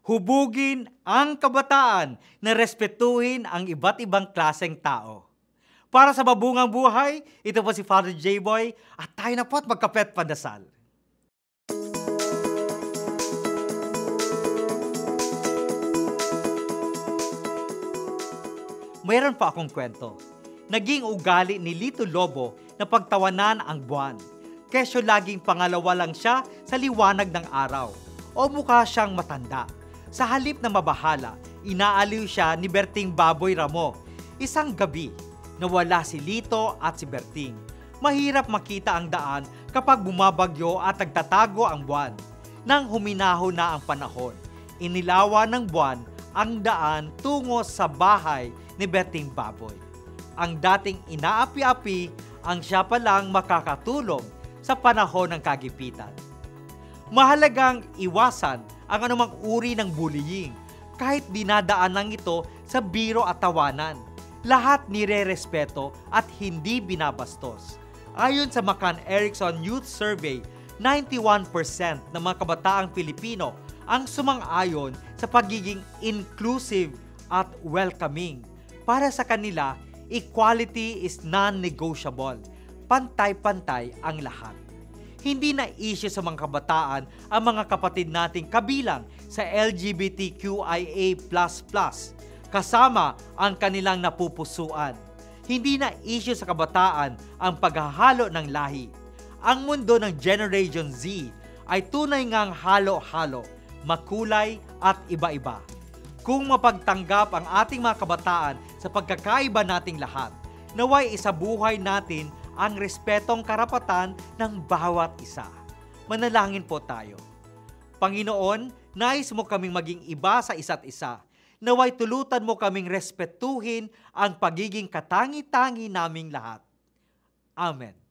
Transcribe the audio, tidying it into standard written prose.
Hubugin ang kabataan na respetuhin ang iba't ibang klaseng tao. Para sa mabungang buhay, ito po si Father J-Boy at tayo na po at magkapet pandasal. Mayroon pa akong kwento. Naging ugali ni Lito Lobo na pagtawanan ang buwan. Kesyo laging pangalawa lang siya sa liwanag ng araw o mukha siyang matanda. Sa halip na mabahala, inaaliw siya ni Berting Baboy Ramo. Isang gabi, nawala si Lito at si Berting. Mahirap makita ang daan kapag bumabagyo at nagtatago ang buwan. Nang huminaho na ang panahon, inilawan ng buwan ang daan tungo sa bahay ni Berting Baboy. Ang dating inaapi-api ang siya palang makakatulong sa panahon ng kagipitan. Mahalagang iwasan ang anumang uri ng bullying kahit dinadaanan ito sa biro at tawanan. Lahat nire-respeto at hindi binabastos. Ayon sa McCann-Erickson Youth Survey, 91% ng mga kabataang Pilipino ang sumang-ayon sa pagiging inclusive at welcoming. Para sa kanila, equality is non-negotiable. Pantay-pantay ang lahat. Hindi na issue sa mga kabataan ang mga kapatid nating kabilang sa LGBTQIA++, kasama ang kanilang napupusuan. Hindi na issue sa kabataan ang paghahalo ng lahi. Ang mundo ng Generation Z ay tunay ngang halo-halo, makulay at iba-iba. Kung mapagtanggap ang ating mga kabataan sa pagkakaiba nating lahat, naway isabuhay natin ang respetong karapatan ng bawat isa. Manalangin po tayo. Panginoon, nais mo kaming maging iba sa isa't isa. Naway tulutan mo kaming respetuhin ang pagiging katangi-tangi naming lahat. Amen.